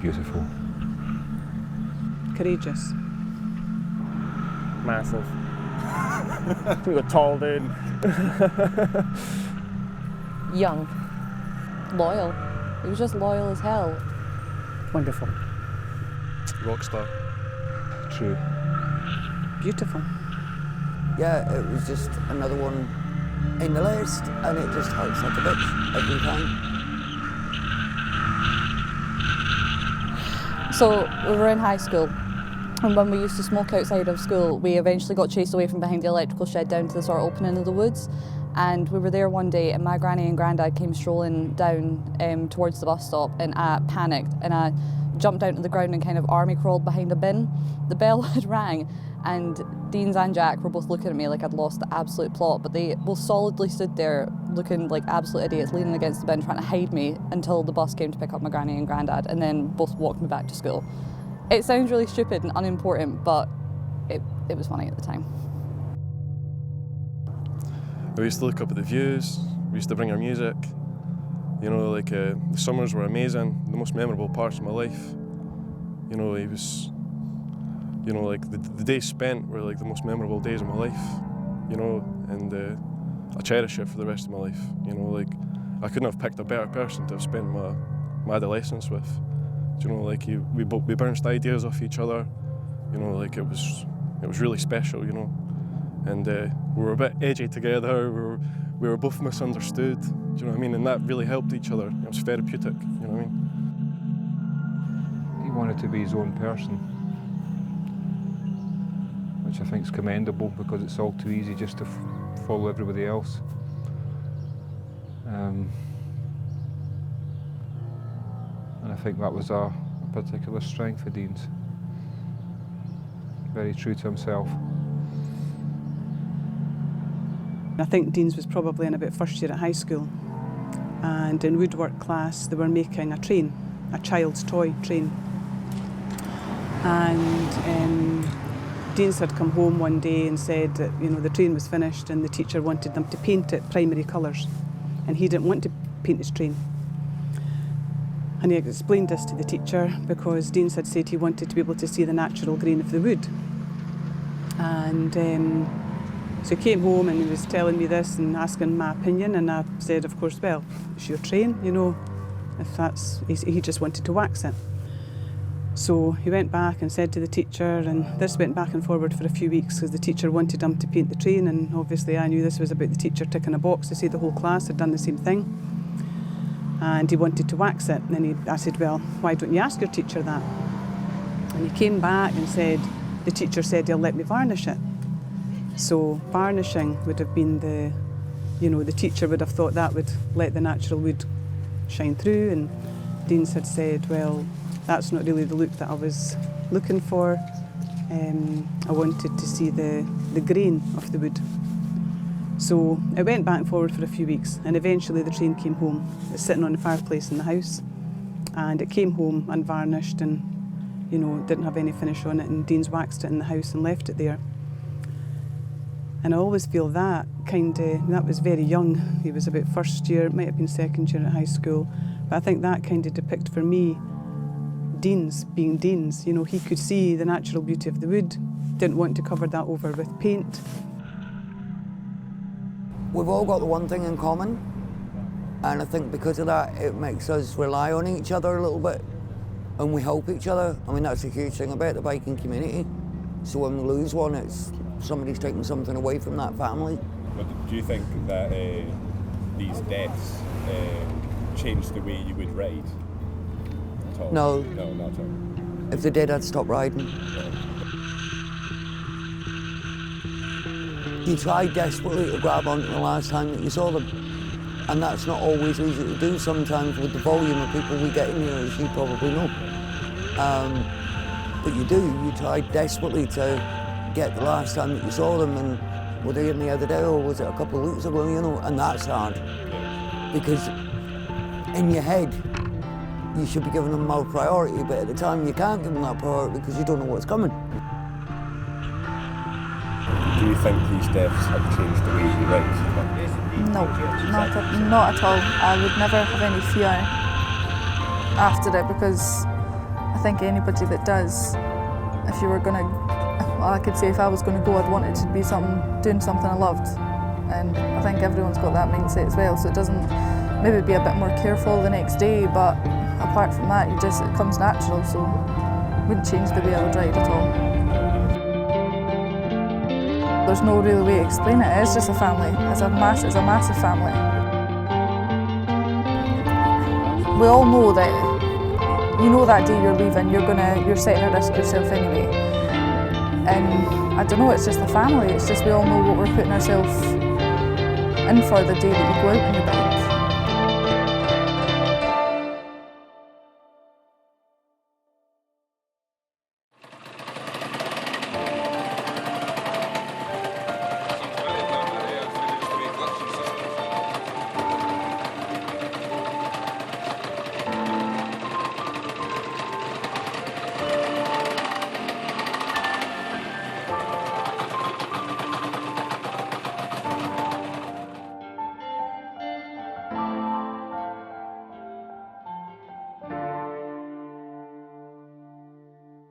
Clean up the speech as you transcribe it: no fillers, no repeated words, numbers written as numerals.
beautiful. Courageous. Massive. We were tall, dude. Young. Loyal. He was just loyal as hell. Wonderful. Rockstar. True. Beautiful. Yeah, it was just another one in the list, and it just hurts like a bitch every time. So we were in high school, and when we used to smoke outside of school, we eventually got chased away from behind the electrical shed down to the sort of opening of the woods. And we were there one day, and my granny and granddad came strolling down towards the bus stop, and I panicked, and I jumped down to the ground and kind of army crawled behind a bin. The bell had rang, and Deans and Jack were both looking at me like I'd lost the absolute plot, but they both solidly stood there looking like absolute idiots, leaning against the bin, trying to hide me until the bus came to pick up my granny and granddad, and then both walked me back to school. It sounds really stupid and unimportant, but it was funny at the time. We used to look up at the views, we used to bring our music. You know, like the summers were amazing, the most memorable parts of my life. You know, it was, you know, like the days spent were like the most memorable days of my life, you know, and I cherish it for the rest of my life. You know, like I couldn't have picked a better person to have spent my adolescence with. You know, like we bounced ideas off each other. You know, like it was really special. You know, and we were a bit edgy together. We were both misunderstood. Do you know what I mean? And that really helped each other. It was therapeutic. You know what I mean? He wanted to be his own person, which I think is commendable because it's all too easy just to follow everybody else. And I think that was a particular strength of Dean's. Very true to himself. I think Dean's was probably in about first year at high school, and in woodwork class they were making a train, a child's toy train. And Dean's had come home one day and said that, you know, the train was finished and the teacher wanted them to paint it primary colours, and he didn't want to paint his train. And he explained this to the teacher because Dean's had said he wanted to be able to see the natural grain of the wood. And so he came home and he was telling me this and asking my opinion, and I said, of course, well, it's your train, you know, if that's, he just wanted to wax it. So he went back and said to the teacher, and this went back and forward for a few weeks because the teacher wanted him to paint the train, and obviously I knew this was about the teacher ticking a box to say the whole class had done the same thing. And he wanted to wax it, and then I said, well, why don't you ask your teacher that? And he came back and said, the teacher said he'll let me varnish it. So varnishing would have been the, you know, the teacher would have thought that would let the natural wood shine through, and Dean's had said, well, that's not really the look that I was looking for. I wanted to see the grain of the wood. So it went back and forward for a few weeks, and eventually the train came home. It was sitting on the fireplace in the house, and it came home unvarnished and, you know, didn't have any finish on it, and Dean's waxed it in the house and left it there. And I always feel that that was very young. He was about first year, it might have been second year at high school, but I think that kind of depict for me Dean's being Dean's. You know, he could see the natural beauty of the wood, didn't want to cover that over with paint. We've all got the one thing in common, and I think because of that it makes us rely on each other a little bit, and we help each other. I mean, that's a huge thing about the biking community. So when we lose one, it's somebody's taking something away from that family. But do you think that these deaths changed the way you would ride at all? No. No, not at all. If they did, I'd stop riding. You try desperately to grab onto the last time that you saw them, and that's not always easy to do sometimes with the volume of people we get in here, as you probably know. But you try desperately to get the last time that you saw them, and were they in the other day or was it a couple of weeks ago, you know, and that's hard. Because in your head, you should be giving them more priority, but at the time you can't give them that priority because you don't know what's coming. Do you think these deaths have changed the way you ride? No, not at all. I would never have any fear after it because I think anybody that does, if you were going to, well, I could say if I was going to go, I'd want it to be doing something I loved. And I think everyone's got that mindset as well, so it doesn't, maybe be a bit more careful the next day, but apart from that, it comes natural, so it wouldn't change the way I would ride at all. There's no real way to explain it. It's just a family. It's a massive family. We all know that, you know, that day you're leaving, you're setting a risk yourself anyway. And I don't know, it's just a family. It's just we all know what we're putting ourselves in for the day that you go out on your bike.